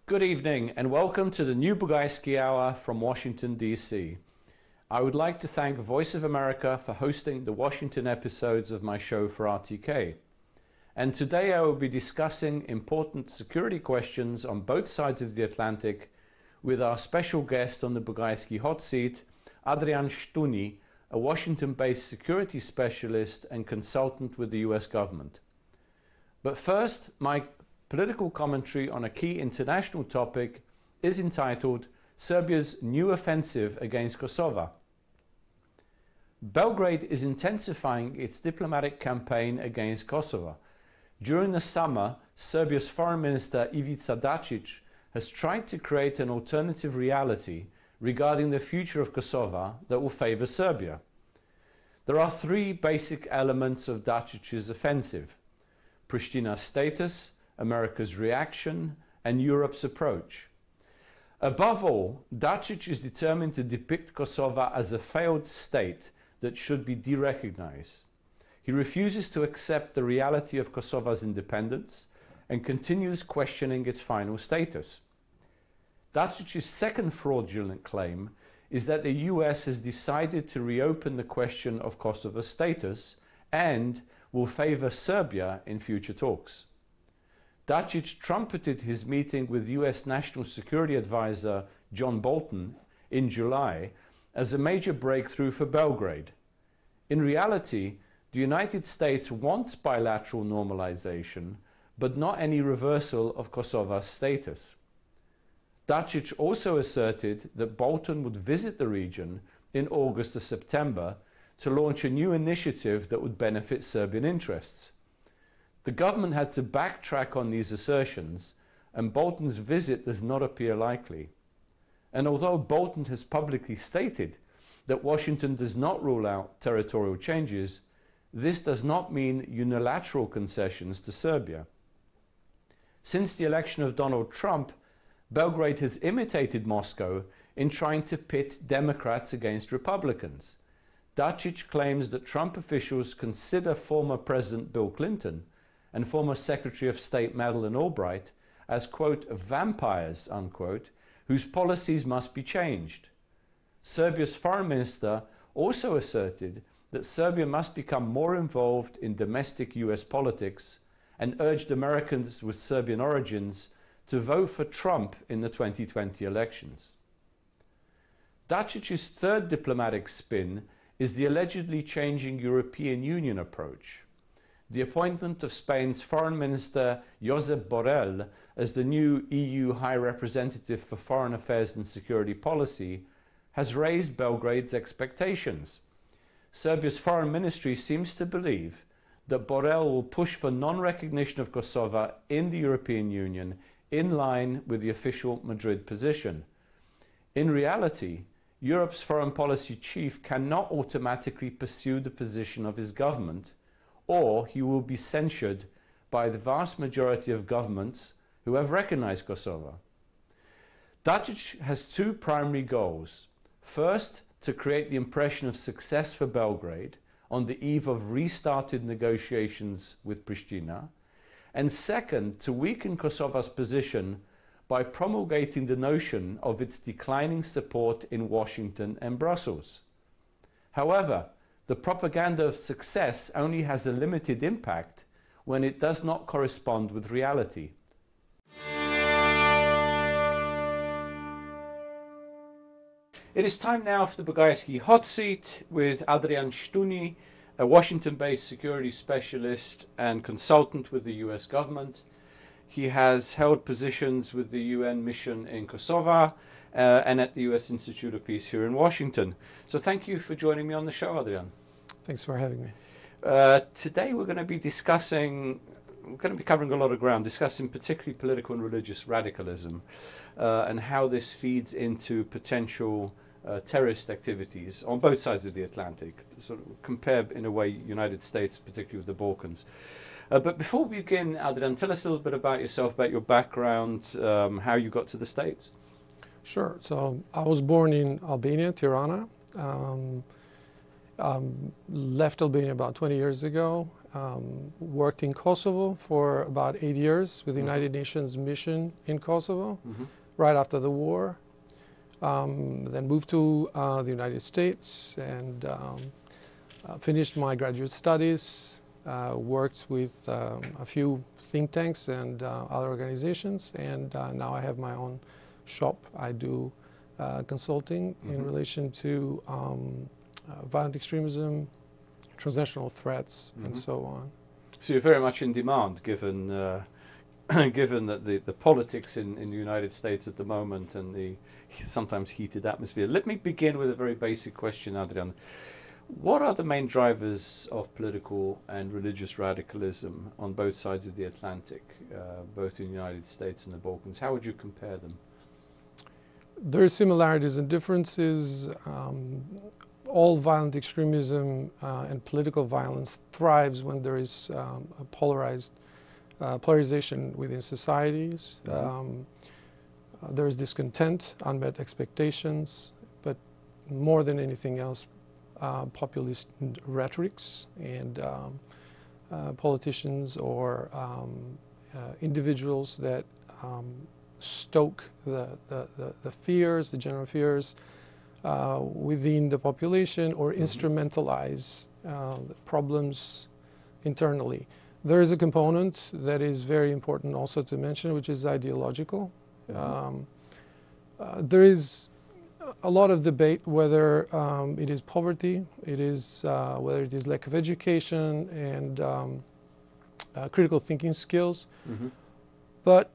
Good evening and welcome to the new Bugajski Hour from Washington, D.C. I would like to thank Voice of America for hosting the Washington episodes of my show for RTK. And today I will be discussing important security questions on both sides of the Atlantic with our special guest on the Bugajski hot seat, Adrian Stuni, a Washington-based security specialist and consultant with the US government. But first, my political commentary on a key international topic is entitled Serbia's New Offensive Against Kosovo. Belgrade is intensifying its diplomatic campaign against Kosovo. During the summer, Serbia's Foreign Minister Ivica Dačić has tried to create an alternative reality regarding the future of Kosovo that will favor Serbia. There are three basic elements of Dačić's offensive: Pristina's status, America's reaction, and Europe's approach. Above all, Dačić is determined to depict Kosovo as a failed state that should be derecognized. He refuses to accept the reality of Kosovo's independence and continues questioning its final status. Dačić's second fraudulent claim is that the US has decided to reopen the question of Kosovo's status and will favor Serbia in future talks. Dačić trumpeted his meeting with US National Security Advisor John Bolton in July as a major breakthrough for Belgrade. In reality, the United States wants bilateral normalization, but not any reversal of Kosovo's status. Dačić also asserted that Bolton would visit the region in August or September to launch a new initiative that would benefit Serbian interests. The government had to backtrack on these assertions, and Bolton's visit does not appear likely. And although Bolton has publicly stated that Washington does not rule out territorial changes, this does not mean unilateral concessions to Serbia. Since the election of Donald Trump, Belgrade has imitated Moscow in trying to pit Democrats against Republicans. Dačić claims that Trump officials consider former President Bill Clinton and former Secretary of State Madeleine Albright as, quote, vampires, unquote, whose policies must be changed. Serbia's foreign minister also asserted that Serbia must become more involved in domestic US politics and urged Americans with Serbian origins to vote for Trump in the 2020 elections. Dačić's third diplomatic spin is the allegedly changing European Union approach. The appointment of Spain's Foreign Minister Josep Borrell as the new EU High Representative for Foreign Affairs and Security Policy has raised Belgrade's expectations. Serbia's foreign ministry seems to believe that Borrell will push for non-recognition of Kosovo in the European Union in line with the official Madrid position. In reality, Europe's foreign policy chief cannot automatically pursue the position of his government, or he will be censured by the vast majority of governments who have recognized Kosovo. Dačić has two primary goals. First, to create the impression of success for Belgrade on the eve of restarted negotiations with Pristina, and second, to weaken Kosovo's position by promulgating the notion of its declining support in Washington and Brussels. However, the propaganda of success only has a limited impact when it does not correspond with reality. It is time now for the Bugajski hot seat with Adrian Stuni, a Washington-based security specialist and consultant with the US government. He has held positions with the UN mission in Kosovo and at the US Institute of Peace here in Washington. So thank you for joining me on the show, Adrian. Thanks for having me. Today we're going to be covering a lot of ground, discussing particularly political and religious radicalism and how this feeds into potential terrorist activities on both sides of the Atlantic, sort of compare in a way United States, particularly with the Balkans. But before we begin, Adrian, tell us a little bit about yourself, about your background, how you got to the States. Sure. So I was born in Albania, Tirana. Left Albania about 20 years ago worked in Kosovo for about 8 years with the United Nations mission in Kosovo, right after the war. Then moved to the United States and finished my graduate studies, worked with a few think tanks and other organizations, and now I have my own shop. I do consulting in relation to violent extremism, transnational threats, and so on. So you're very much in demand, given given that the politics in the United States at the moment and the sometimes heated atmosphere. Let me begin with a very basic question, Adrian. What are the main drivers of political and religious radicalism on both sides of the Atlantic, both in the United States and the Balkans? How would you compare them? There are similarities and differences. All violent extremism and political violence thrives when there is a polarization within societies. There is discontent, unmet expectations, but more than anything else, populist rhetorics and politicians or individuals that stoke the fears, the general fears within the population, or instrumentalize the problems internally. There is a component that is very important also to mention, which is ideological. There is a lot of debate whether it is poverty, whether it is lack of education and critical thinking skills. But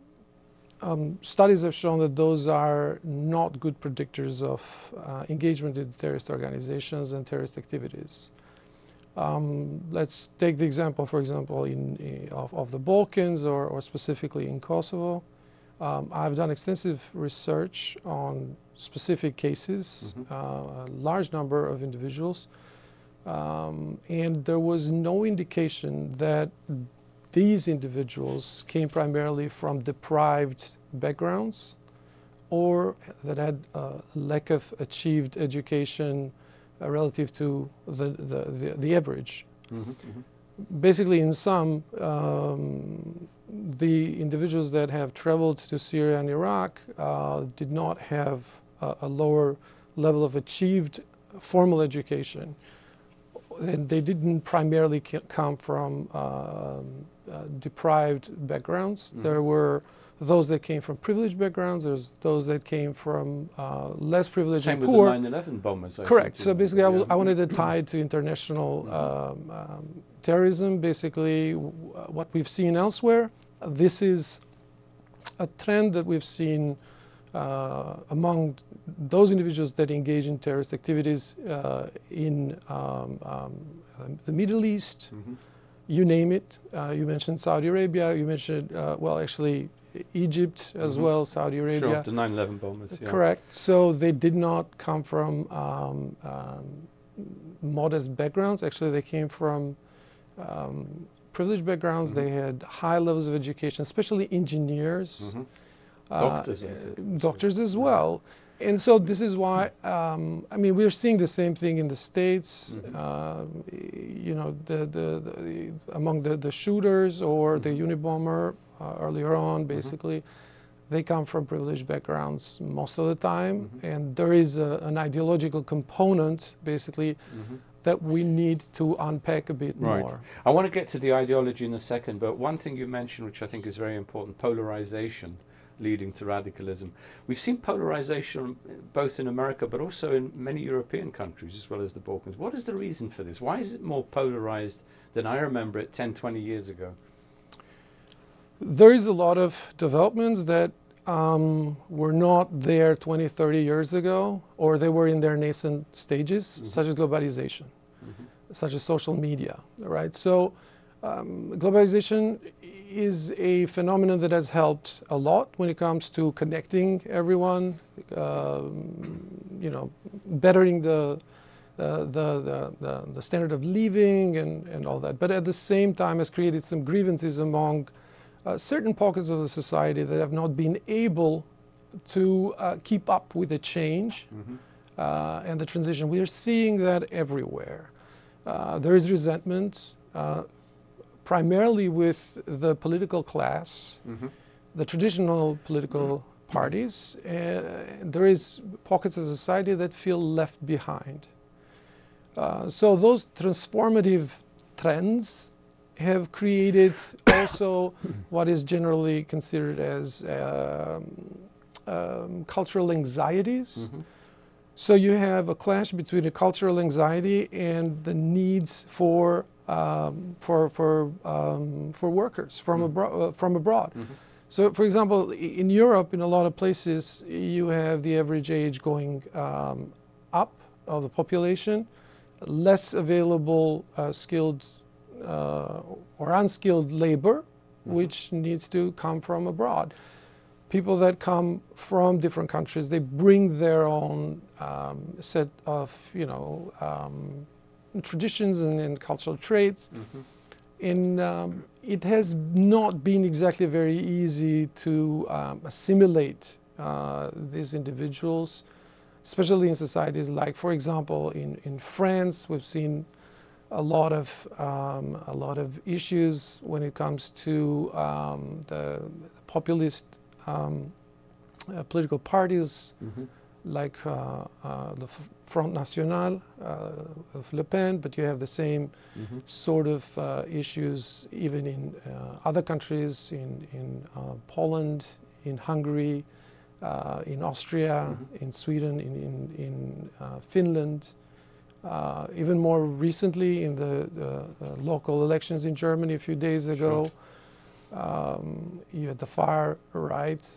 studies have shown that those are not good predictors of engagement in terrorist organizations and terrorist activities. Let's take the example, for example, of the Balkans or specifically in Kosovo. I've done extensive research on specific cases, a large number of individuals, and there was no indication that these individuals came primarily from deprived backgrounds or that had a lack of achieved education relative to the average. Basically, in sum, the individuals that have traveled to Syria and Iraq did not have a lower level of achieved formal education. And they didn't primarily come from deprived backgrounds. There were those that came from privileged backgrounds. There's those that came from less privileged and poor. Same with the 9/11 bombers. Correct. So basically, I wanted to tie it to international terrorism. Basically, what we've seen elsewhere. This is a trend that we've seen among those individuals that engage in terrorist activities in the Middle East. You name it. You mentioned Saudi Arabia. You mentioned, well, actually, Egypt as well, Saudi Arabia. Sure, the 9/11 bombers. Yeah. Correct. So they did not come from modest backgrounds. Actually, they came from privileged backgrounds. They had high levels of education, especially engineers. Doctors as well. And so this is why, I mean, we're seeing the same thing in the States, you know, among the shooters or the Unabomber earlier on, basically, they come from privileged backgrounds most of the time. And there is an ideological component, basically, that we need to unpack a bit more. I want to get to the ideology in a second, but one thing you mentioned, which I think is very important, polarization leading to radicalism. We've seen polarization both in America but also in many European countries as well as the Balkans. What is the reason for this? Why is it more polarized than I remember it 10, 20 years ago? There is a lot of developments that were not there 20, 30 years ago, or they were in their nascent stages, such as globalization, such as social media, right? So globalization is a phenomenon that has helped a lot when it comes to connecting everyone, you know, bettering the standard of living and all that. But at the same time has created some grievances among certain pockets of the society that have not been able to keep up with the change and the transition. We are seeing that everywhere. There is resentment. primarily with the political class, the traditional political parties. There is pockets of society that feel left behind. So those transformative trends have created also what is generally considered as cultural anxieties. So you have a clash between the cultural anxiety and the needs for workers from abroad. So, for example, in Europe, in a lot of places, you have the average age going up of the population, less available skilled or unskilled labor, which needs to come from abroad. People that come from different countries, they bring their own set of, traditions and cultural traits. And it has not been exactly very easy to assimilate these individuals, especially in societies like, for example, in France, we've seen a lot of issues when it comes to the populist political parties, like the Front National of Le Pen, but you have the same sort of issues even in other countries, in Poland, in Hungary, in Austria, in Sweden, in Finland. Even more recently, in the local elections in Germany a few days ago, you had the far right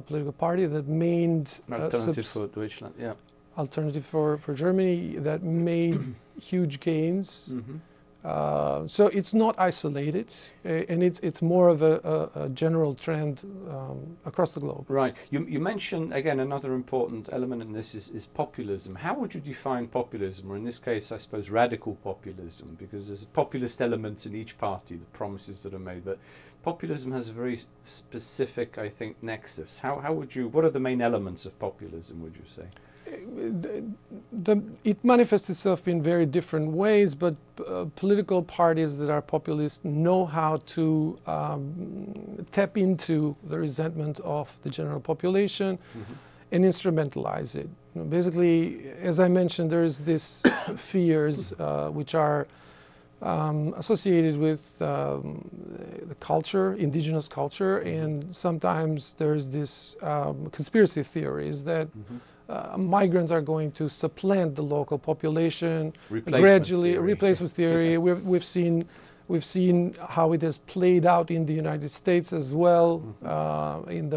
political party that made Alternative for Deutschland, yeah. Alternative for Germany, that made huge gains. So it's not isolated, and it's more of a general trend across the globe. Right. You mentioned, again, another important element in this is populism. How would you define populism, or in this case, I suppose, radical populism? Because there's populist elements in each party, the promises that are made, but populism has a very specific, I think, nexus. What are the main elements of populism, would you say? It manifests itself in very different ways, but political parties that are populist know how to tap into the resentment of the general population and instrumentalize it. Basically, as I mentioned, there is this fears which are associated with the culture, indigenous culture, and sometimes there's this conspiracy theories that migrants are going to supplant the local population gradually. Replacement theory. We've seen how it has played out in the United States as well. In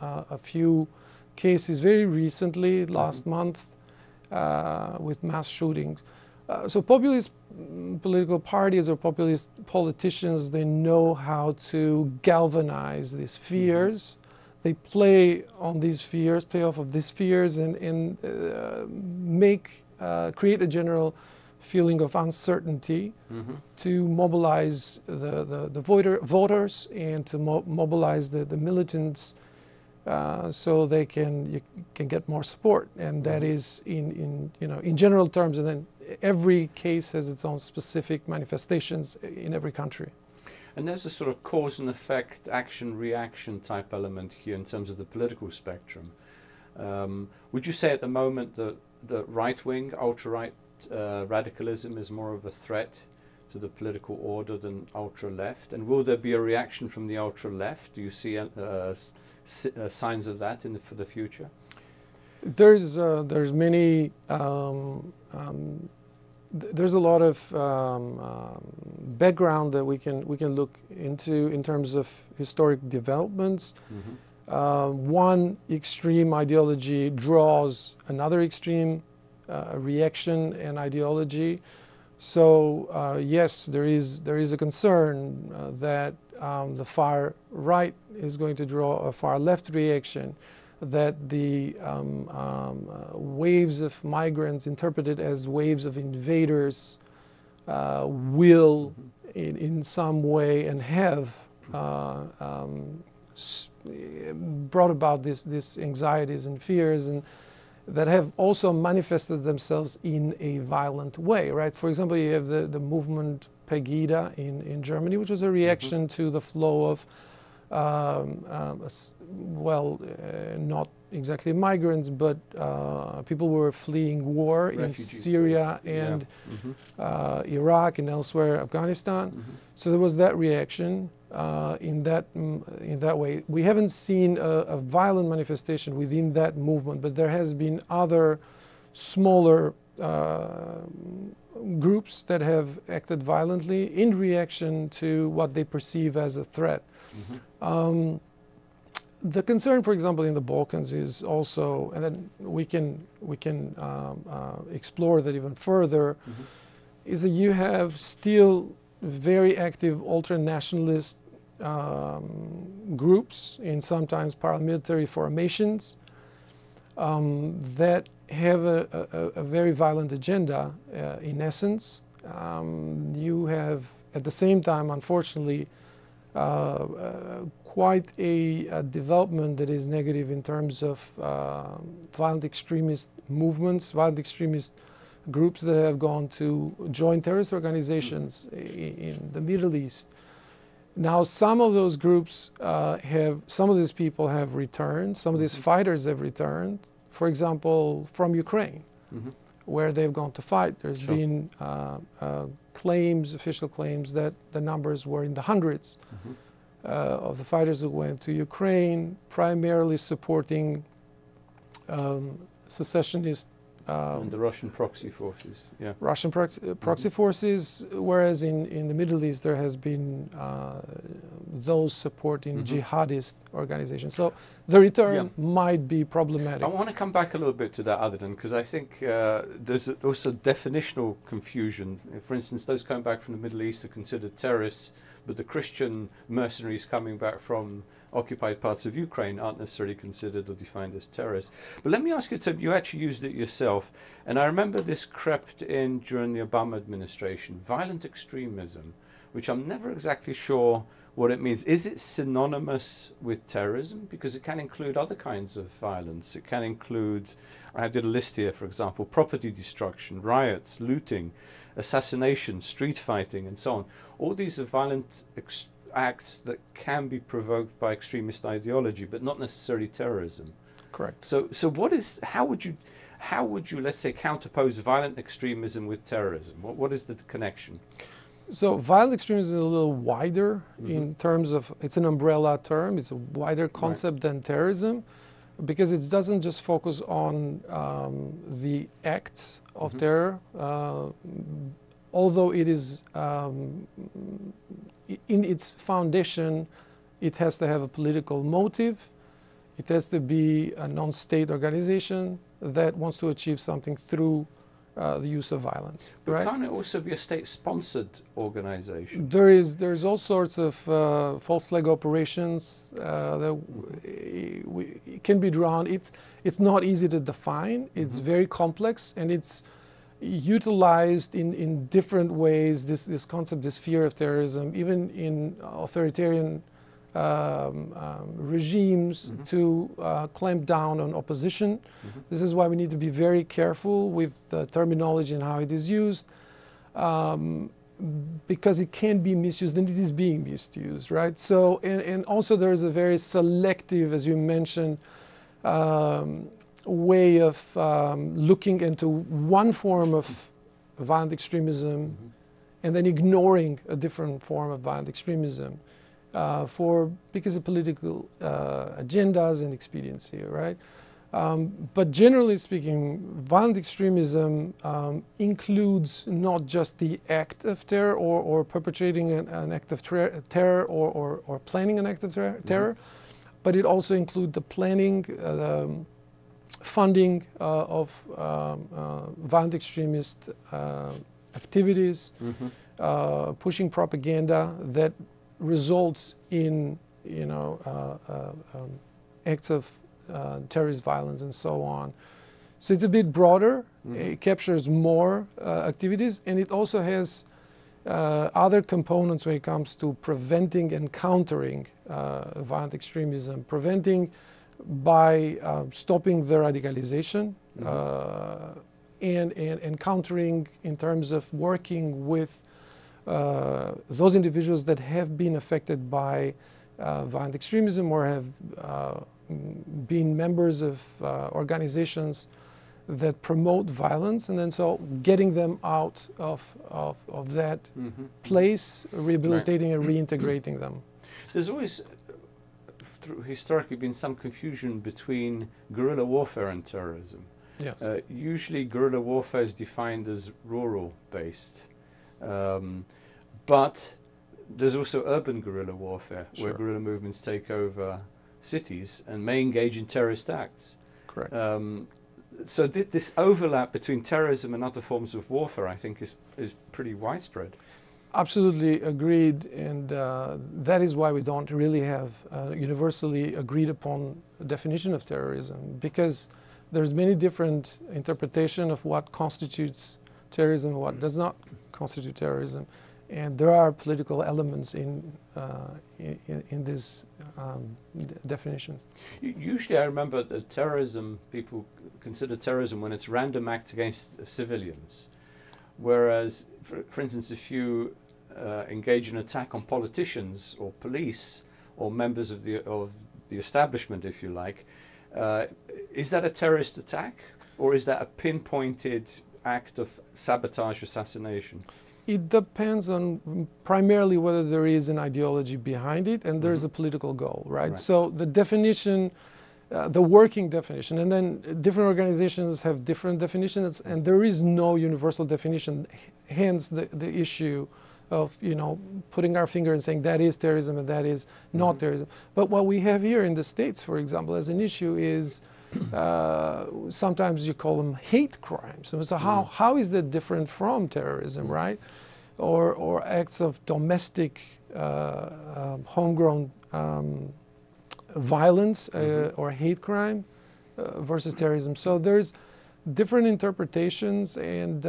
a few cases very recently, last month, with mass shootings. So populist political parties or populist politicians, they know how to galvanize these fears. They play on these fears, play off of these fears, and create a general feeling of uncertainty to mobilize the voters and to mobilize the militants, so you can get more support. And that is in general terms, and then every case has its own specific manifestations in every country. And there's a sort of cause and effect, action-reaction type element here in terms of the political spectrum. Would you say at the moment that the right-wing, ultra-right radicalism is more of a threat to the political order than ultra-left? And will there be a reaction from the ultra-left? Do you see signs of that for the future? There's many. There's a lot of background that we can look into in terms of historic developments. One extreme ideology draws another extreme reaction and ideology. So yes, there is a concern that the far right is going to draw a far left reaction, that the waves of migrants interpreted as waves of invaders will in some way and have brought about this anxieties and fears, and that have also manifested themselves in a violent way, right? For example, you have the movement Pegida in Germany, which was a reaction to the flow of, not exactly migrants, but people who were fleeing war in Syria and Iraq and elsewhere, Afghanistan. So there was that reaction in that way. We haven't seen a violent manifestation within that movement, but there has been other smaller groups that have acted violently in reaction to what they perceive as a threat. The concern, for example, in the Balkans is also, and then we can explore that even further, is that you have still very active ultra-nationalist groups in sometimes paramilitary formations that have a very violent agenda in essence. You have, at the same time, unfortunately, quite a development that is negative in terms of violent extremist movements, violent extremist groups that have gone to join terrorist organizations in the Middle East. Now, some of those groups some of these people have returned, some of these fighters have returned, for example, from Ukraine, where they've gone to fight. There's been claims, official claims, that the numbers were in the hundreds of the fighters who went to Ukraine, primarily supporting secessionist and the Russian proxy forces, Russian proxy forces, whereas in the Middle East there has been those supporting jihadist organizations. So the return might be problematic. I want to come back a little bit to that, Adnan, because I think there's also definitional confusion. For instance, those coming back from the Middle East are considered terrorists, but the Christian mercenaries coming back from occupied parts of Ukraine aren't necessarily considered or defined as terrorists. But let me ask you, Tim, you actually used it yourself, and I remember this crept in during the Obama administration, violent extremism, which I'm never exactly sure what it means. Is it synonymous with terrorism? Because it can include other kinds of violence. It can include, I did a list here, for example, property destruction, riots, looting, assassination, street fighting, and so on. All these are violent acts that can be provoked by extremist ideology, but not necessarily terrorism. Correct. So how would you, let's say, counterpose violent extremism with terrorism? What is the connection? So violent extremism is a little wider in terms of, it's an umbrella term, it's a wider concept than terrorism, because it doesn't just focus on the acts of terror, although it is, in its foundation, it has to have a political motive. It has to be a non-state organization that wants to achieve something through the use of violence. But can't it also be a state-sponsored organization? There's all sorts of false flag operations that it can be drawn. It's not easy to define. It's very complex, and it's utilized in different ways, this concept, this fear of terrorism, even in authoritarian regimes to clamp down on opposition. This is why we need to be very careful with the terminology and how it is used, because it can be misused, and it is being misused, right? So, and also there is a very selective, as you mentioned, way of looking into one form of violent extremism and then ignoring a different form of violent extremism because of political agendas and expediency, right? But generally speaking, violent extremism includes not just the act of terror or perpetrating an act of terror or planning an act of terror, but it also includes the planning, funding of violent extremist activities, pushing propaganda that results in, acts of terrorist violence and so on. So it's a bit broader. It captures more activities, and it also has other components when it comes to preventing and countering violent extremism, preventing by stopping the radicalization and countering in terms of working with those individuals that have been affected by violent extremism or have been members of organizations that promote violence, and then so getting them out of that place, rehabilitating and reintegrating them. There's always historically been some confusion between guerrilla warfare and terrorism. Yes. Usually guerrilla warfare is defined as rural based, but there's also urban guerrilla warfare, where guerrilla movements take over cities and may engage in terrorist acts. Correct. So this overlap between terrorism and other forms of warfare, I think, is pretty widespread. Absolutely agreed, and that is why we don't really have a universally agreed upon definition of terrorism, because there's many different interpretation of what constitutes terrorism and what does not constitute terrorism, and there are political elements in these definitions. Usually I remember that terrorism, people consider terrorism when it's random acts against civilians, whereas, for instance, if you engage in an attack on politicians or police or members of the establishment, if you like, is that a terrorist attack, or is that a pinpointed act of sabotage, assassination? It depends on primarily whether there is an ideology behind it and there's a political goal, right? So the definition, the working definition, and then different organizations have different definitions, and there is no universal definition, hence the issue of, you know, putting our finger and saying that is terrorism and that is not terrorism. But what we have here in the States, for example, as an issue is sometimes you call them hate crimes. So how is that different from terrorism, right? Or acts of domestic, homegrown violence or hate crime versus terrorism. So there's different interpretations, and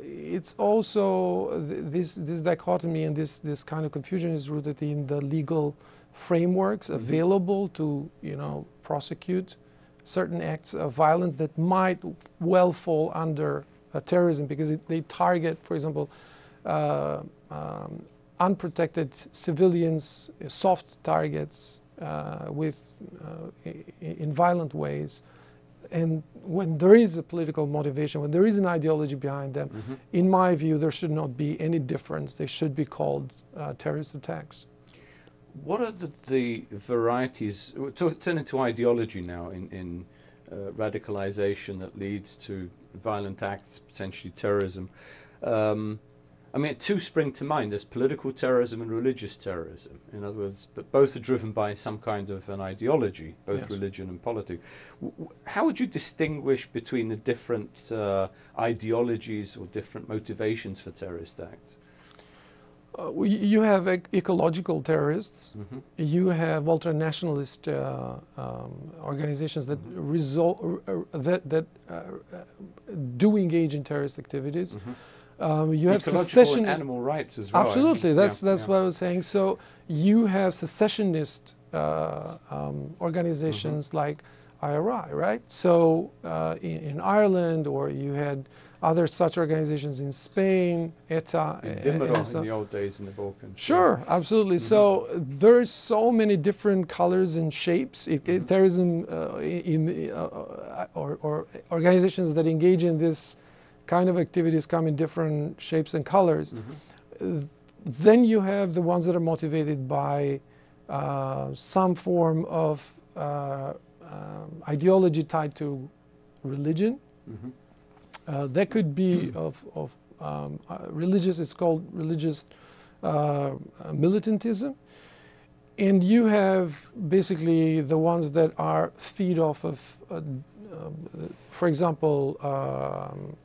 it's also this dichotomy and this kind of confusion is rooted in the legal frameworks available to, you know, prosecute certain acts of violence that might well fall under terrorism, because they target, for example, unprotected civilians, soft targets in violent ways. And when there is a political motivation, when there is an ideology behind them, in my view, there should not be any difference. They should be called terrorist attacks. What are the varieties, turning to ideology now, in radicalization that leads to violent acts, potentially terrorism? I mean, two spring to mind. There's political terrorism and religious terrorism. In other words, but both are driven by some kind of an ideology, both religion and politics. How would you distinguish between the different ideologies or different motivations for terrorist acts? You have ecological terrorists. You have ultra-nationalist organizations that do engage in terrorist activities. You have secessionist and animal rights as well. Absolutely, that's what I was saying. So you have secessionist organizations like IRI, right? So in Ireland, or you had other such organizations in Spain, ETA. In the old days in the Balkans. Sure, absolutely. So there's so many different colors and shapes. Terrorism or organizations that engage in this kind of activities come in different shapes and colors. Then you have the ones that are motivated by some form of ideology tied to religion. That could be of religious, it's called religious militantism. And you have basically the ones that are feed off of for example,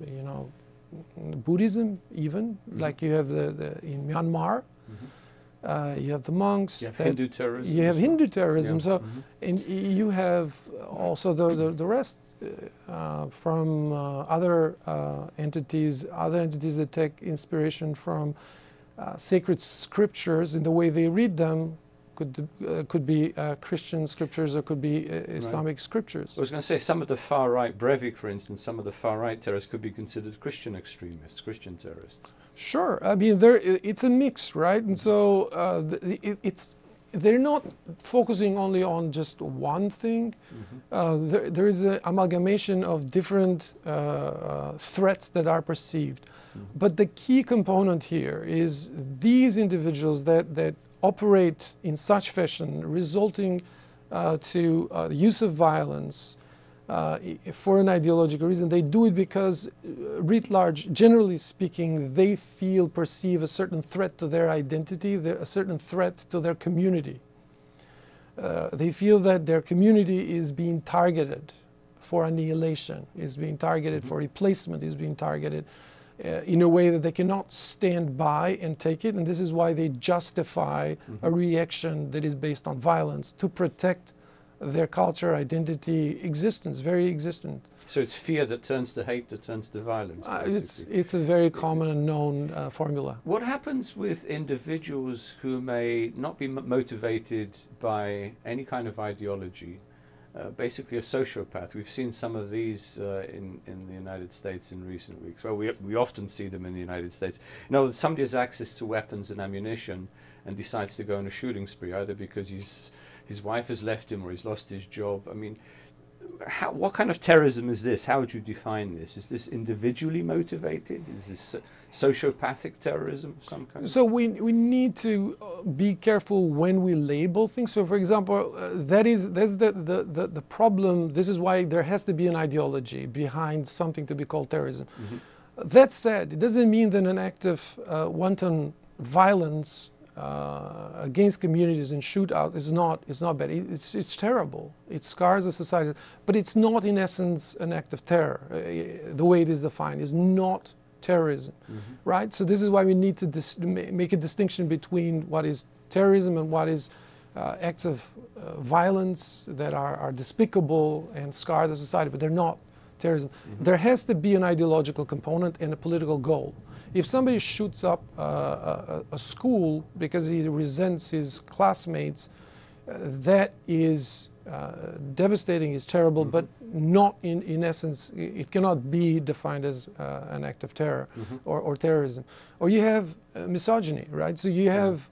you know, Buddhism even, like you have in Myanmar, you have the monks. You have Hindu terrorism. You have Hindu terrorism. So, and you have also the rest from other entities that take inspiration from sacred scriptures in the way they read them. could be Christian scriptures, or could be Islamic scriptures. I was going to say, some of the far-right, Breivik for instance, some of the far-right terrorists could be considered Christian extremists, Christian terrorists. Sure, I mean, it's a mix, right? And so they're not focusing only on just one thing. There is an amalgamation of different threats that are perceived. But the key component here is these individuals that operate in such fashion, resulting to the use of violence for an ideological reason. They do it because, writ large, generally speaking, they perceive a certain threat to their identity, a certain threat to their community. They feel that their community is being targeted for annihilation, is being targeted for replacement, is being targeted in a way that they cannot stand by and take it. And this is why they justify a reaction that is based on violence to protect their culture, identity, existence, very existence. So it's fear that turns to hate, that turns to violence. It's a very common and known formula. What happens with individuals who may not be motivated by any kind of ideology, basically a sociopath? We've seen some of these in the United States in recent weeks. Well, we often see them in the United States. You know, somebody has access to weapons and ammunition and decides to go on a shooting spree, either because his wife has left him or he's lost his job. I mean, what kind of terrorism is this? How would you define this? Is this individually motivated? Is this sociopathic terrorism of some kind? So we need to be careful when we label things. So, for example, that's the problem. This is why there has to be an ideology behind something to be called terrorism. That said, it doesn't mean that an act of wanton violence against communities and shootout is not bad. It's terrible. It scars a society, but it's not in essence an act of terror. The way it is defined is not terrorism, right? So this is why we need to make a distinction between what is terrorism and what is acts of violence that are despicable and scar the society, but they're not terrorism. There has to be an ideological component and a political goal. If somebody shoots up a school because he resents his classmates, that is devastating, is terrible, but not in essence, it cannot be defined as an act of terror or terrorism. Or you have misogyny, right? So you have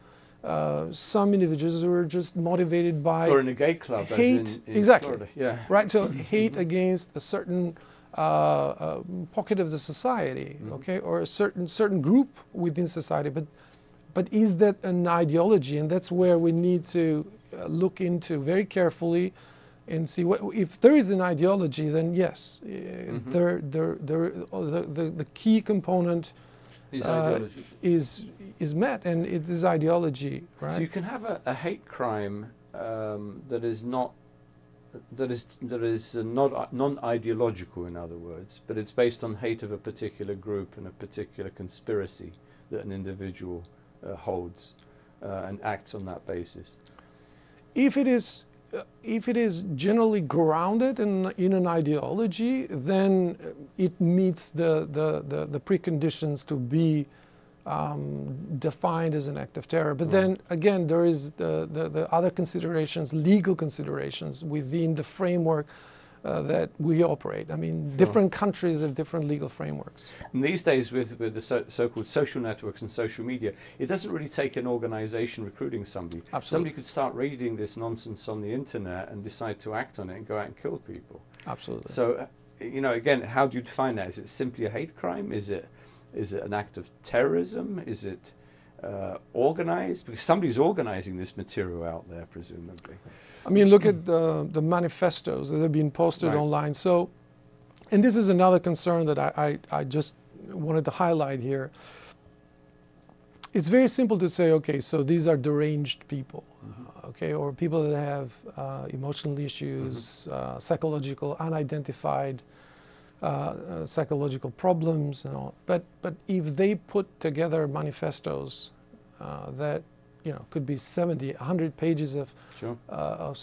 some individuals who are just motivated by or in a gay club, hate, as in exactly, Florida. Yeah. Right? So hate against a certain pocket of the society, okay, or a certain group within society, but is that an ideology? And that's where we need to look into very carefully and see what if there is an ideology. Then yes, the key component is met, and it is ideology, right? So you can have a hate crime that is not non-ideological, in other words, but it's based on hate of a particular group and a particular conspiracy that an individual holds and acts on that basis. If it is generally grounded in an ideology, then it meets the preconditions to be defined as an act of terror. But then again, there is the other considerations, legal considerations within the framework that we operate. I mean, different countries have different legal frameworks. And these days with the so-called social networks and social media, it doesn't really take an organization recruiting somebody. Absolutely. Somebody could start reading this nonsense on the internet and decide to act on it and go out and kill people. Absolutely. So, you know, again, how do you define that? Is it simply a hate crime? Is it an act of terrorism? Is it organized? Because somebody's organizing this material out there, presumably. I mean, look at the manifestos that have been posted online. So, and this is another concern that I just wanted to highlight here. It's very simple to say, okay, so these are deranged people, okay, or people that have emotional issues, psychological, unidentified psychological problems and all. But if they put together manifestos that, you know, could be 70, 100 pages of a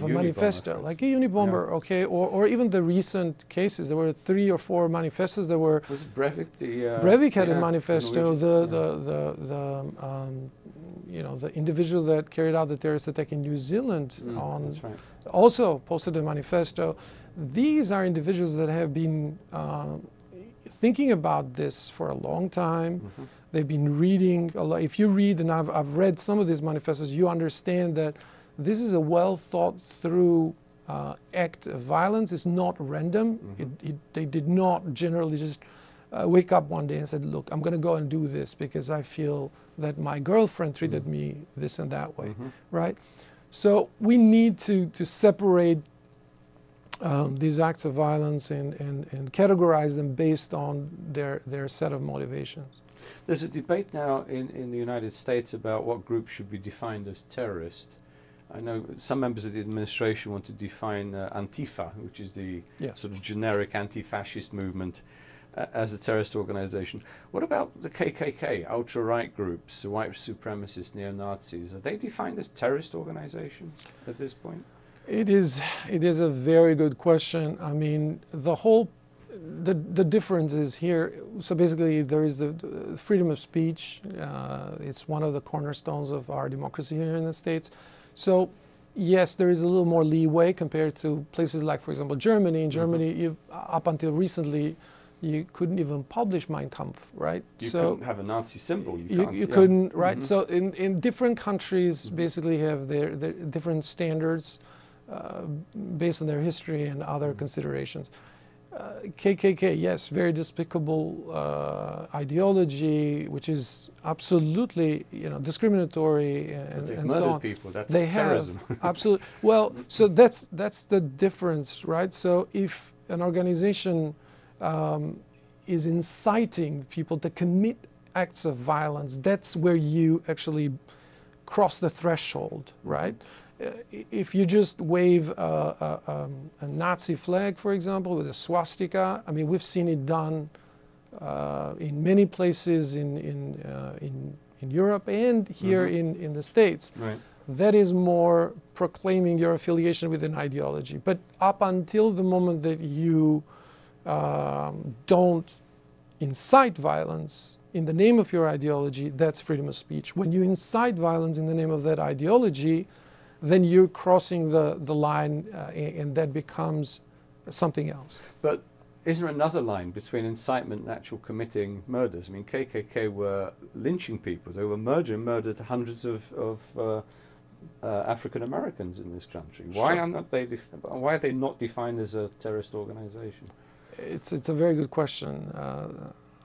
manifesto, like a Unibomber, okay, or even the recent cases. There were 3 or 4 manifestos. There were. Was Breivik the? Breivik had a manifesto. you know, the individual that carried out the terrorist attack in New Zealand That's right. also posted a manifesto. These are individuals that have been thinking about this for a long time. They've been reading a lot. If you read, and I've read some of these manifestos, you understand that this is a well thought through act of violence. It's not random. They did not generally just wake up one day and said, look, I'm going to go and do this because I feel that my girlfriend treated me this and that way, right? So we need to separate these acts of violence and categorize them based on their set of motivations. There's a debate now in the United States about what groups should be defined as terrorist. I know some members of the administration want to define Antifa, which is the sort of generic anti-fascist movement, as a terrorist organization. What about the KKK, ultra-right groups, the white supremacists, neo-Nazis? Are they defined as terrorist organizations at this point? It is a very good question. I mean, the difference is here. So basically, there is the freedom of speech. It's one of the cornerstones of our democracy here in the States. So yes, there is a little more leeway compared to places like, for example, Germany. In Germany, up until recently, you couldn't even publish Mein Kampf, right? You couldn't have a Nazi symbol. You couldn't, right? So in different countries, basically have their different standards based on their history and other considerations. KKK, yes, very despicable ideology, which is absolutely, you know, discriminatory and so on. People. That's they terrorism. Have absolutely. Well, so that's the difference, right? So if an organization is inciting people to commit acts of violence, that's where you actually cross the threshold, right? If you just wave a Nazi flag, for example, with a swastika, I mean, we've seen it done in many places in Europe and here in the States. Right. That is more proclaiming your affiliation with an ideology. But up until the moment that you don't incite violence in the name of your ideology, that's freedom of speech. When you incite violence in the name of that ideology, then you're crossing the line and that becomes something else. But isn't there another line between incitement and actual committing murders? I mean, KKK were lynching people. They were murdered hundreds of African Americans in this country. Why are they not defined as a terrorist organization? It's a very good question.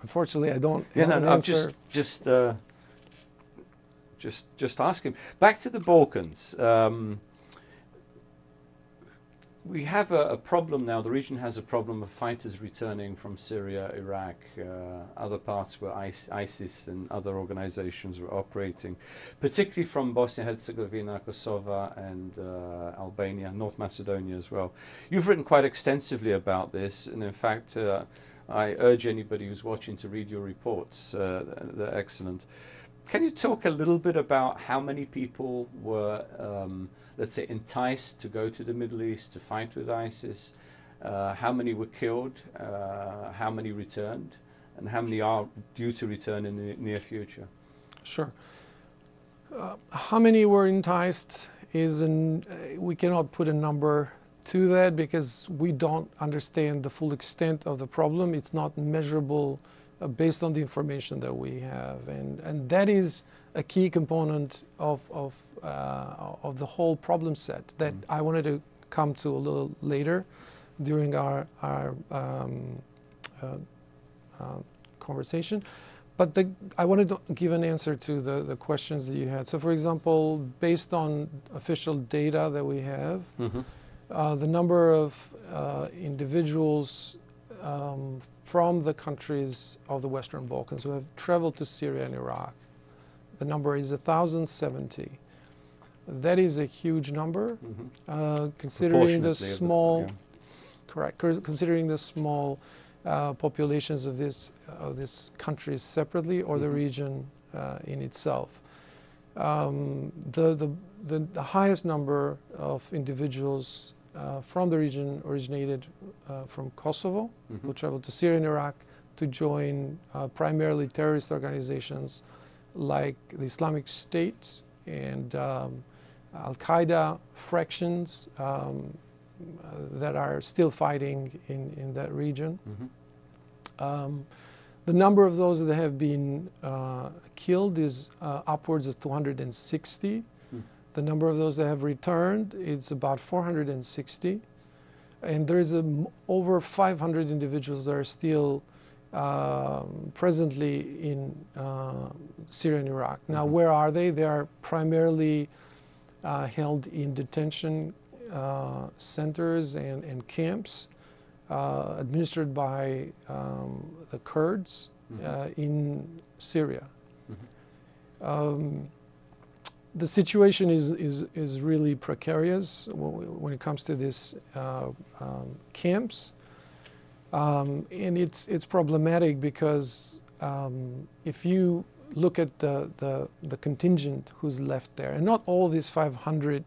Unfortunately, I don't have an answer. I'm just asking. Back to the Balkans. We have a problem now. The region has a problem of fighters returning from Syria, Iraq, other parts where ISIS and other organizations were operating, particularly from Bosnia-Herzegovina, Kosovo, and Albania, North Macedonia as well. You've written quite extensively about this, and in fact, I urge anybody who's watching to read your reports. They're excellent. Can you talk a little bit about how many people were, let's say, enticed to go to the Middle East to fight with ISIS? How many were killed? How many returned? And how many are due to return in the near future? Sure. How many were enticed we cannot put a number to that because we don't understand the full extent of the problem. It's not measurable based on the information that we have, and that is a key component of the whole problem set that I wanted to come to a little later during our conversation. But I wanted to give an answer to the questions that you had. So, for example, based on official data that we have, the number of individuals from the countries of the Western Balkans who have traveled to Syria and Iraq, the number is 1,070. That is a huge number, considering the small, considering the small populations of these countries separately or the region in itself. The highest number of individuals from the region originated from Kosovo, who traveled to Syria and Iraq to join primarily terrorist organizations like the Islamic State and Al-Qaeda fractions that are still fighting in that region. The number of those that have been killed is upwards of 260. The number of those that have returned is about 460. And there is over 500 individuals that are still presently in Syria and Iraq. Now, where are they? They are primarily held in detention centers and camps administered by the Kurds in Syria. The situation is really precarious when it comes to these camps, and it's problematic because if you look at the contingent who's left there, and not all these 500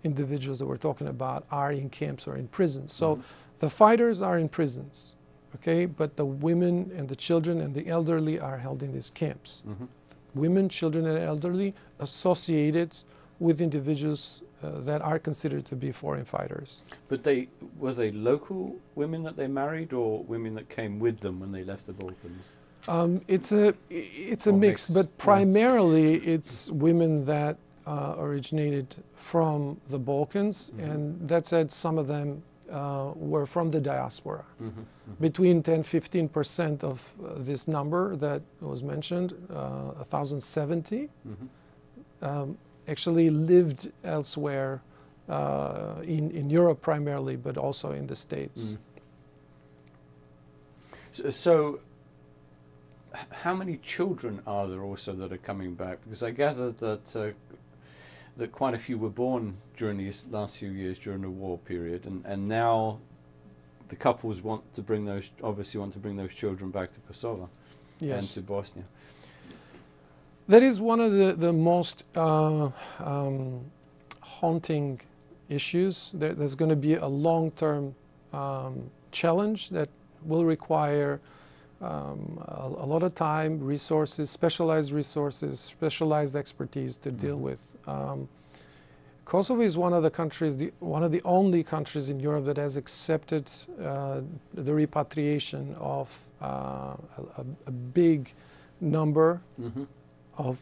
individuals that we're talking about are in camps or in prisons. So the fighters are in prisons, okay, but the women and the children and the elderly are held in these camps. Women, children, and elderly associated with individuals that are considered to be foreign fighters. But were they local women that they married, or women that came with them when they left the Balkans? It's a mix, but primarily it's women that originated from the Balkans, and that said, some of them were from the diaspora. Between 10–15% of this number that was mentioned, 1,070, actually lived elsewhere in Europe primarily, but also in the States. So how many children are there also that are coming back? Because I gather that that quite a few were born during these last few years during the war period, and now the couples obviously want to bring those children back to Kosovo and to Bosnia. That is one of the most haunting issues. There's going to be a long-term challenge that will require a lot of time, resources, specialized expertise to deal with. Kosovo is one of the countries, one of the only countries in Europe that has accepted the repatriation of a big number of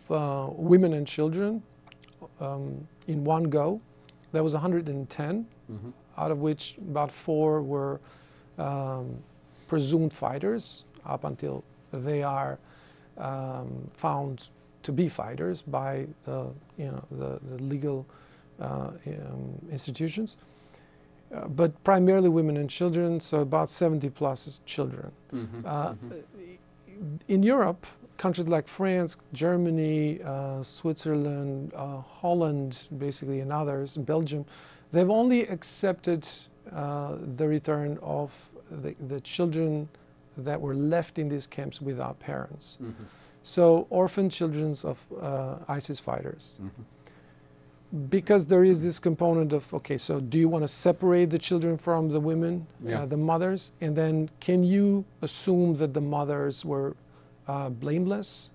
women and children in one go. There was 110, out of which about 4 were presumed fighters, up until they are found to be fighters by the legal institutions, but primarily women and children, so about 70 plus children. In Europe, countries like France, Germany, Switzerland, Holland, basically, and others, Belgium, they've only accepted the return of the children that were left in these camps without parents. So orphan children of ISIS fighters. Because there is this component of, okay, so do you want to separate the children from the women, the mothers, and then can you assume that the mothers were blameless,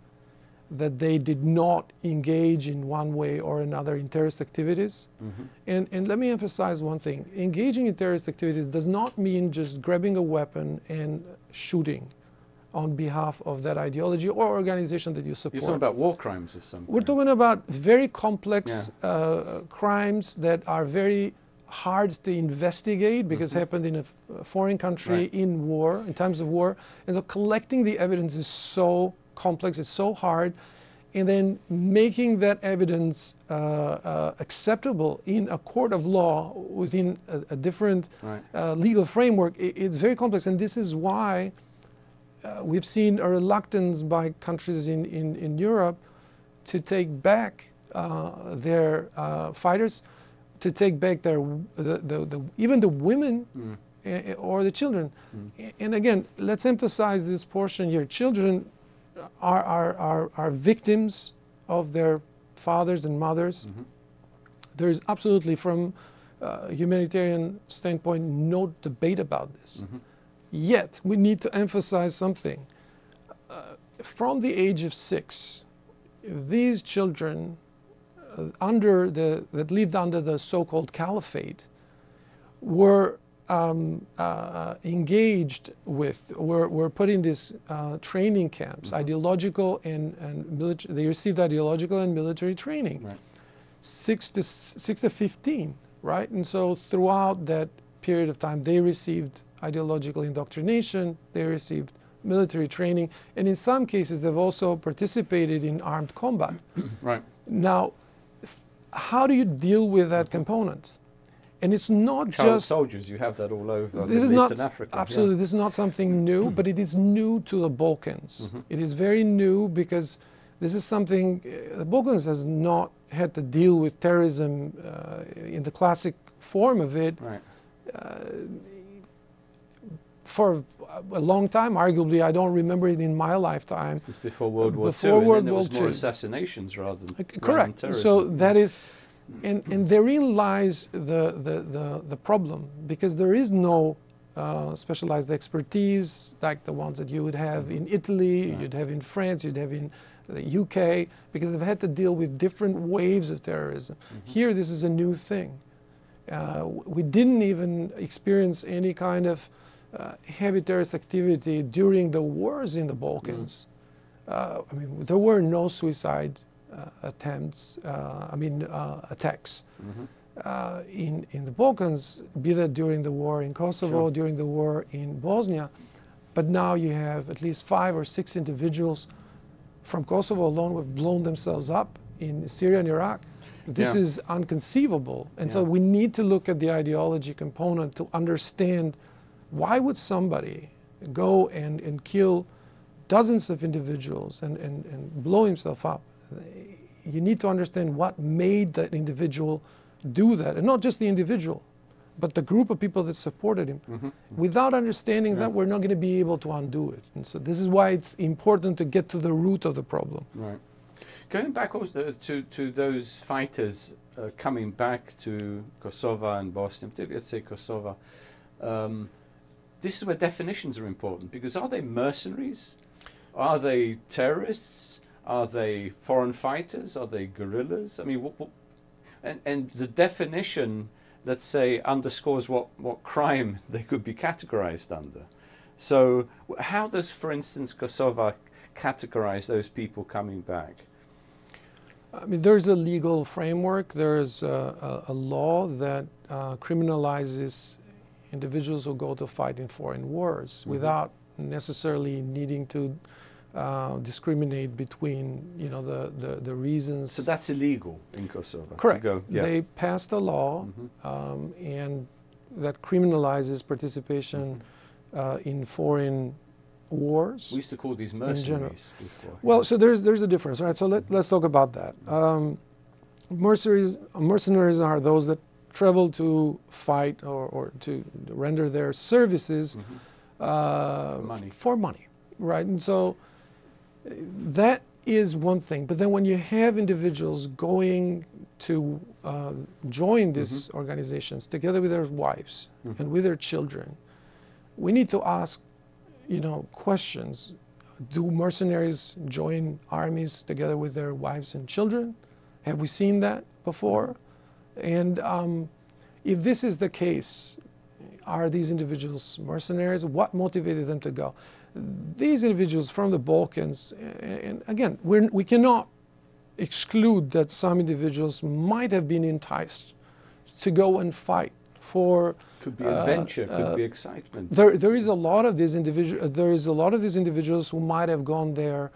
that they did not engage in one way or another in terrorist activities? And let me emphasize one thing. Engaging in terrorist activities does not mean just grabbing a weapon and shooting on behalf of that ideology or organization that you support. You're talking about war crimes of some kind. We're talking about very complex crimes that are very hard to investigate because happened in a foreign country in war, in times of war. And so collecting the evidence is so complex, it's so hard, and then making that evidence acceptable in a court of law within a different legal framework, it's very complex. And this is why we've seen a reluctance by countries in Europe to take back their fighters, to take back their even the women or the children. And again, let's emphasize this portion here. Children are victims of their fathers and mothers. There is absolutely, from a humanitarian standpoint, no debate about this. Yet, we need to emphasize something. From the age of 6, these children that lived under the so-called caliphate were engaged with, were put in these training camps, ideological and military. They received ideological and military training, 6 to 15, right? And so throughout that period of time, they received ideological indoctrination, they received military training, and in some cases, they've also participated in armed combat. Right. Now, how do you deal with that component? And it's not Child just soldiers. You have that all over this is Middle not East and Africa. absolutely. This is not something new, but it is new to the Balkans. It is very new because this is something the Balkans has not had to deal with terrorism in the classic form of it for a long time. Arguably, I don't remember it in my lifetime. Since before World War II. Before World War War II. More II. assassinations rather than Correct. terrorism. So that is, and therein lies the problem, because there is no specialized expertise like the ones that you would have in Italy, you'd have in France, you'd have in the UK, because they've had to deal with different waves of terrorism. Here, this is a new thing. We didn't even experience any kind of heavy terrorist activity during the wars in the Balkans. I mean, there were no suicide attempts, attacks in the Balkans, be that during the war in Kosovo, during the war in Bosnia. But now you have at least 5 or 6 individuals from Kosovo alone who have blown themselves up in Syria and Iraq. This is inconceivable. And so we need to look at the ideology component to understand why would somebody go and kill dozens of individuals and blow himself up. You need to understand what made that individual do that, and not just the individual, but the group of people that supported him. Without understanding that, we're not going to be able to undo it. And so this is why it's important to get to the root of the problem. Right. Going back also to those fighters coming back to Kosovo and Bosnia, particularly, let's say Kosovo, this is where definitions are important, because are they mercenaries? Are they terrorists? Are they foreign fighters? Are they guerrillas? I mean, and the definition, let's say, underscores what crime they could be categorized under. So how does, for instance, Kosovo categorize those people coming back? I mean, there's a legal framework. There's a law that criminalizes individuals who go to fight in foreign wars without necessarily needing to discriminate between, the reasons. So that's illegal in Kosovo. Correct. To go, They passed a law, and that criminalizes participation in foreign wars. We used to call these mercenaries before. Well, so there's a difference, right? So let's talk about that. Mercenaries are those that travel to fight or to render their services for money, right? And so that is one thing. But then when you have individuals going to join these organizations together with their wives and with their children, we need to ask, questions. Do mercenaries join armies together with their wives and children? Have we seen that before? And if this is the case, are these individuals mercenaries? What motivated them to go? These individuals from the Balkans, and again, we cannot exclude that some individuals might have been enticed to go and fight for. Could be adventure, could be excitement. There is a lot of these individuals. There is a lot of these individuals who might have gone there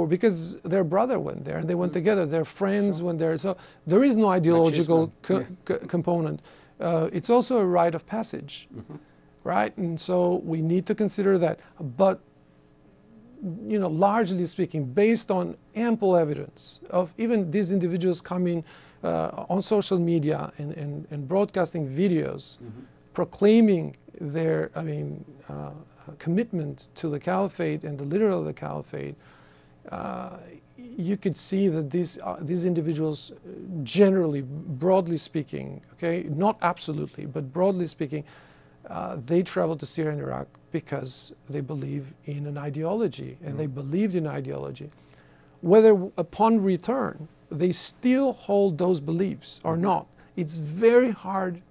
because their brother went there and they went together. Their friends went there. So there is no ideological component. It's also a rite of passage, right? And so we need to consider that. But largely speaking, based on ample evidence of even these individuals coming on social media and broadcasting videos, proclaiming their, commitment to the caliphate and the leader of the caliphate, you could see that these individuals, generally, broadly speaking, okay, not absolutely, but broadly speaking, they traveled to Syria and Iraq because they believe in an ideology, and they believed in ideology. whether upon return they still hold those beliefs or not, it's very hard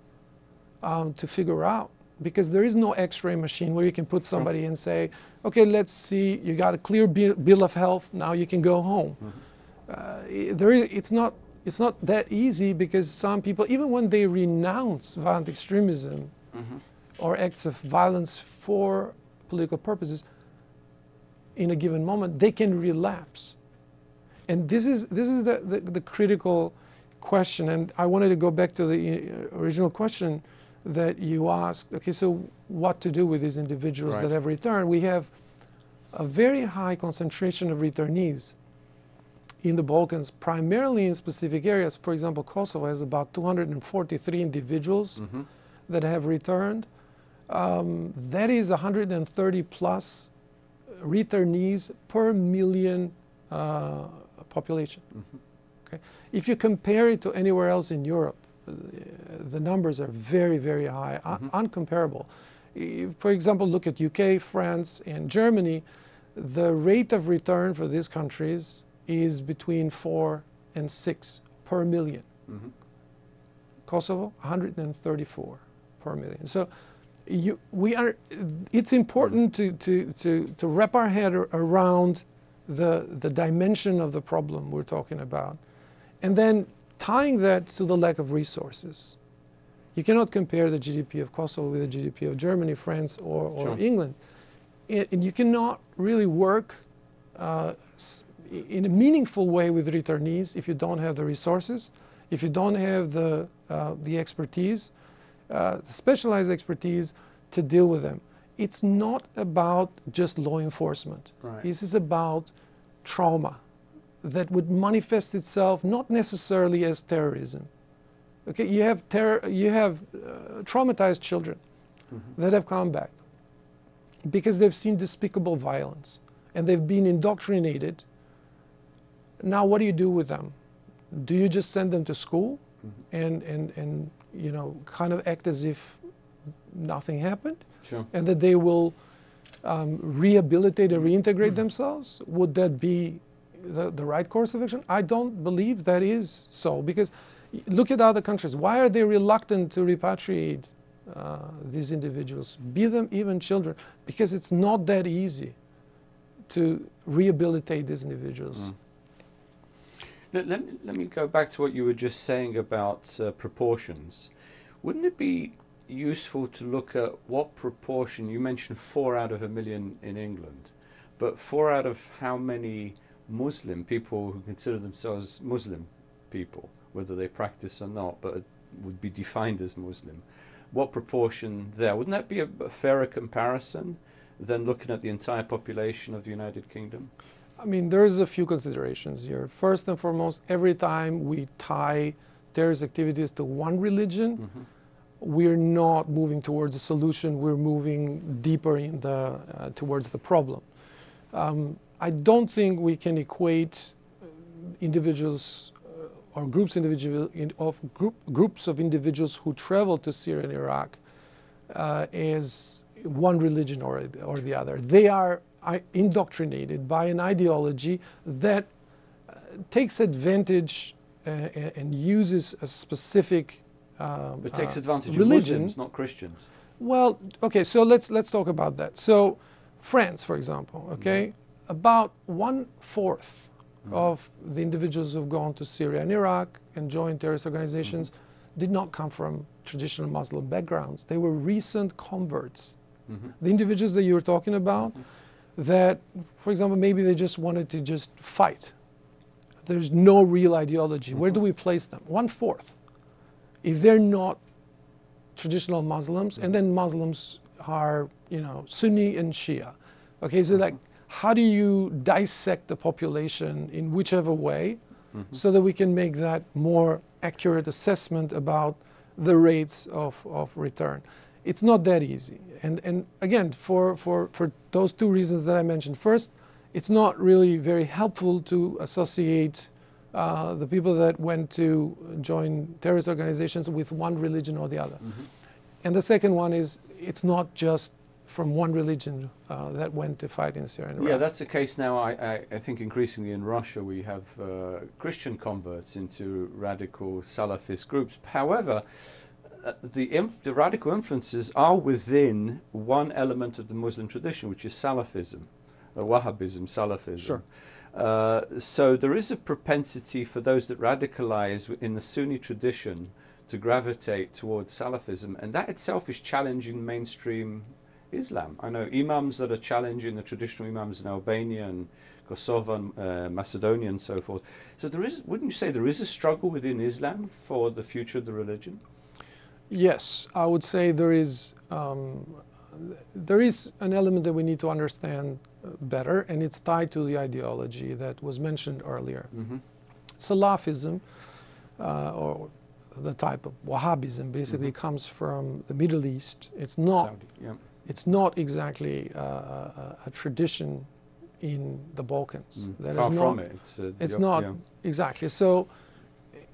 to figure out, because there is no x-ray machine where you can put somebody and say, okay, let's see, you got a clear bill of health, now you can go home. It's not that easy, because some people, even when they renounce violent extremism or acts of violence for political purposes, in a given moment, they can relapse. And this is the critical question. And I wanted to go back to the original question that you asked. Okay, so what to do with these individuals that have returned? We have a very high concentration of returnees in the Balkans, primarily in specific areas. For example, Kosovo has about 243 individuals that have returned. That is 130 plus returnees per million population. Okay? If you compare it to anywhere else in Europe, the numbers are very, very high, uncomparable. For example, look at UK, France, and Germany. The rate of return for these countries is between 4 and 6 per million. Kosovo, 134 per million. So it's important to wrap our head around the dimension of the problem we're talking about, and then tying that to the lack of resources. You cannot compare the GDP of Kosovo with the GDP of Germany, France, or England. And you cannot really work in a meaningful way with returnees if you don't have the resources, if you don't have the expertise, the specialized expertise to deal with them. It's not about just law enforcement. This is about trauma that would manifest itself not necessarily as terrorism. Okay, you have traumatized children that have come back because they've seen despicable violence and they've been indoctrinated. Now, what do you do with them? Do you just send them to school and you know, kind of act as if nothing happened, and that they will rehabilitate and reintegrate themselves? Would that be the right course of action? I don't believe that is so, because look at other countries. Why are they reluctant to repatriate these individuals, be them even children? Because it's not that easy to rehabilitate these individuals. Let me go back to what you were just saying about proportions. Wouldn't it be useful to look at what proportion, you mentioned 4 out of 1 million in England, but 4 out of how many Muslim people who consider themselves Muslim people, whether they practice or not, but would be defined as Muslim, what proportion there? Wouldn't that be a fairer comparison than looking at the entire population of the United Kingdom? I mean, there's a few considerations here. First and foremost, every time we tie terrorist activities to one religion, we're not moving towards a solution, we're moving deeper in towards the problem. I don't think we can equate individuals or groups of individuals who travel to Syria and Iraq as one religion or the other. They are indoctrinated by an ideology that takes advantage and uses a specific but takes advantage religion. of Muslims, not Christians. Well, okay, so let's talk about that. So France, for example, okay, about 1/4 of the individuals who've gone to Syria and Iraq and joined terrorist organizations did not come from traditional Muslim backgrounds. They were recent converts. The individuals that you were talking about, that, for example, maybe they just wanted to just fight. There's no real ideology. Where do we place them? 1/4. If they're not traditional Muslims, and then Muslims are, you know, Sunni and Shia. Okay, so like, how do you dissect the population in whichever way so that we can make that more accurate assessment about the rates of return? It's not that easy. And again, for those 2 reasons that I mentioned. First, it's not really very helpful to associate the people that went to join terrorist organizations with one religion or the other. And the second one is, it's not just from one religion that went to fight in Syria and Iraq. Yeah, that's the case now. I think increasingly in Russia we have Christian converts into radical Salafist groups. However, the radical influences are within one element of the Muslim tradition, which is Salafism, Wahhabism, Salafism. Sure. So there is a propensity for those that radicalize in the Sunni tradition to gravitate towards Salafism, and that itself is challenging mainstream Islam. I know imams that are challenging the traditional imams in Albania and Kosovo and Macedonia and so forth. So there is, wouldn't you say there is a struggle within Islam for the future of the religion? Yes, I would say there is an element that we need to understand better, and it's tied to the ideology that was mentioned earlier. Mm-hmm. Salafism, or the type of Wahhabism, basically comes from the Middle East. It's not. Saudi, yeah. It's not exactly a tradition in the Balkans. That Far is from not, it. it's not exactly. So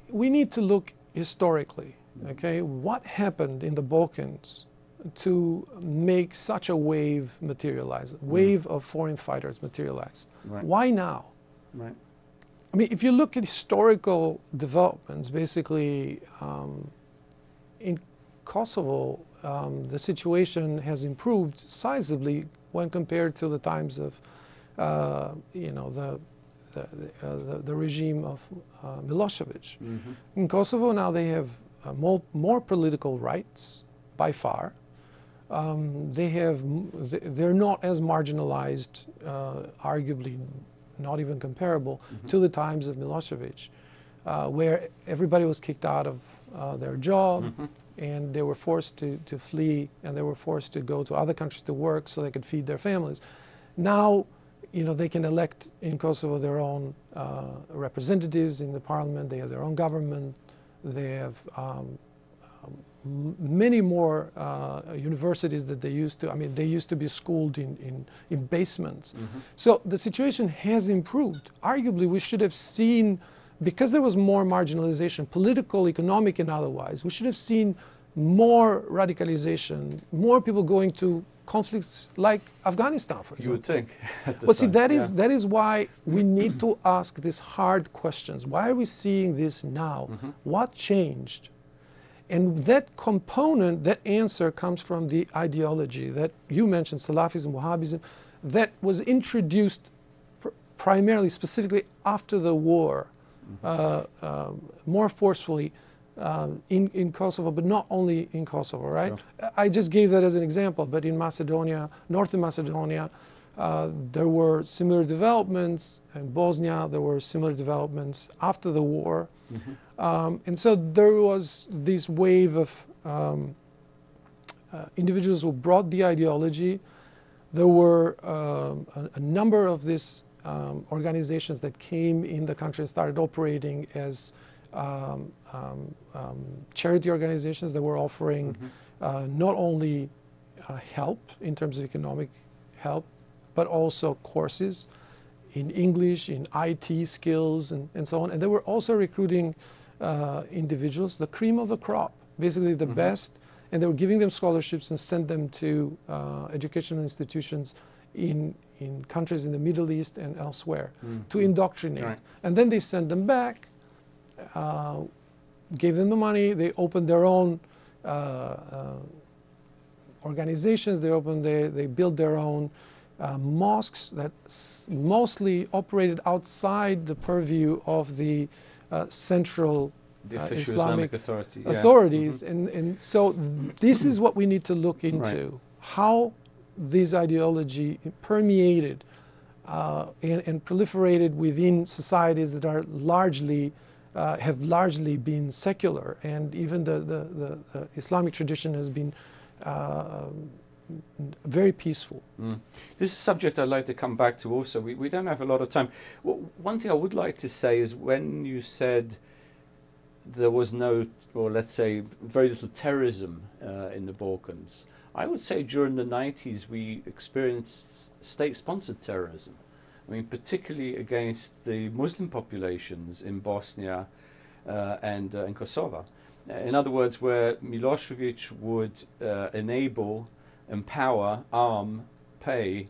we need to look historically. Okay, what happened in the Balkans to make such a wave materialize, a wave of foreign fighters materialize? Right. Why now? Right. I mean, if you look at historical developments, basically in Kosovo, the situation has improved sizably when compared to the times of, you know, the regime of Milosevic. In Kosovo now they have more political rights by far. They're not as marginalized, arguably not even comparable to the times of Milosevic, where everybody was kicked out of their job, and they were forced to flee, and they were forced to go to other countries to work so they could feed their families. Now, you know, they can elect in Kosovo their own representatives in the parliament. They have their own government. They have many more universities that they used to. I mean, they used to be schooled in basements. So the situation has improved. Arguably, we should have seen, because there was more marginalization, political, economic, and otherwise, we should have seen more radicalization, more people going to conflicts like Afghanistan, for example. You would think. Well, see, that is why we need to ask these hard questions. Why are we seeing this now? What changed? And that component, that answer comes from the ideology that you mentioned, Salafism, Wahhabism, that was introduced primarily, specifically after the war, more forcefully in Kosovo, but not only in Kosovo, right? Sure. I just gave that as an example, but in Macedonia, Northern Macedonia, there were similar developments. In Bosnia, there were similar developments after the war. And so there was this wave of individuals who brought the ideology. There were a number of these organizations that came in the country and started operating as charity organizations that were offering not only help in terms of economic help, but also courses in English, in IT skills, and so on. And they were also recruiting individuals, the cream of the crop, basically the best, and they were giving them scholarships and sent them to educational institutions in countries in the Middle East and elsewhere to indoctrinate. Right. And then they sent them back, gave them the money, they opened their own organizations, they built their own mosques that mostly operated outside the purview of the central Islamic authorities. And so this is what we need to look into, how this ideology permeated and proliferated within societies that are largely have largely been secular, and even the Islamic tradition has been very peaceful. This is a subject I'd like to come back to also. We don't have a lot of time. Well, one thing I would like to say is when you said there was no, or let's say very little terrorism in the Balkans, I would say during the 90s we experienced state-sponsored terrorism. I mean, particularly against the Muslim populations in Bosnia and in Kosovo. In other words, where Milosevic would enable empower, arm, pay,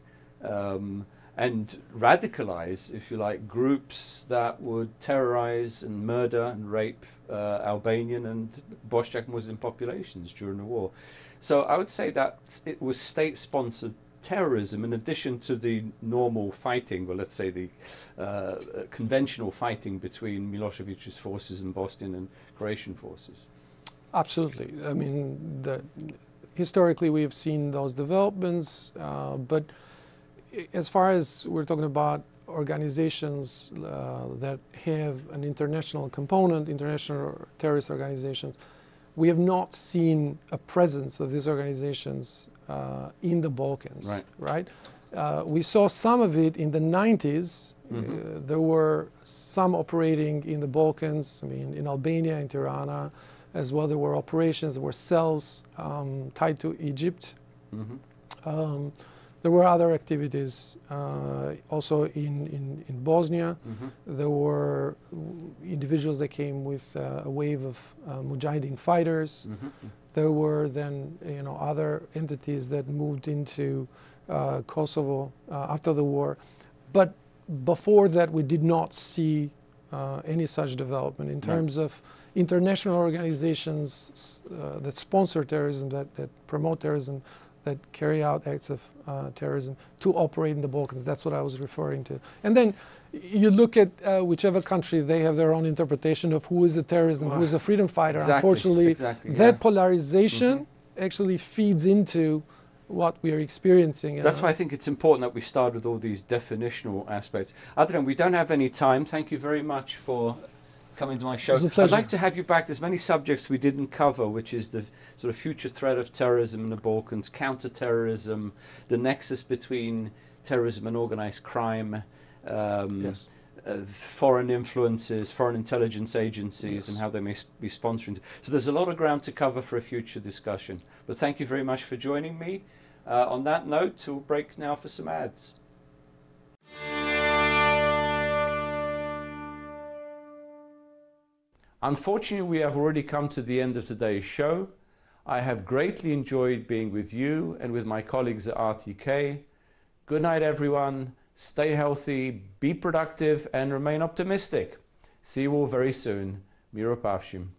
and radicalize, if you like, groups that would terrorize and murder and rape Albanian and Bošnjak Muslim populations during the war. So I would say that it was state-sponsored terrorism in addition to the normal fighting, well, let's say the conventional fighting between Milosevic's forces and Bosnian and Croatian forces. Absolutely. I mean, historically we have seen those developments, but as far as we're talking about organizations that have an international component, international terrorist organizations, we have not seen a presence of these organizations in the Balkans, right? We saw some of it in the 90s. There were some operating in the Balkans, I mean, in Albania, in Tirana, as well. There were operations, there were cells tied to Egypt. There were other activities also in Bosnia. There were individuals that came with a wave of Mujahideen fighters. There were then, you know, other entities that moved into Kosovo after the war. But before that, we did not see any such development in terms of international organizations that sponsor terrorism, that promote terrorism, that carry out acts of terrorism to operate in the Balkans. That's what I was referring to. And then you look at whichever country, they have their own interpretation of who is a terrorist and who is a freedom fighter. Unfortunately, that polarization actually feeds into what we are experiencing. That's why I think it's important that we start with all these definitional aspects. Adrian, we don't have any time. Thank you very much for coming to my show. I'd like to have you back. There's many subjects we didn't cover, which is the sort of future threat of terrorism in the Balkans, counter-terrorism, the nexus between terrorism and organized crime, foreign influences, foreign intelligence agencies, and how they may be sponsoring. So there's a lot of ground to cover for a future discussion. But thank you very much for joining me. On that note, we'll break now for some ads. Unfortunately, we have already come to the end of today's show. I have greatly enjoyed being with you and with my colleagues at RTK. Good night, everyone. Stay healthy, be productive, and remain optimistic. See you all very soon. Miro Pavshim.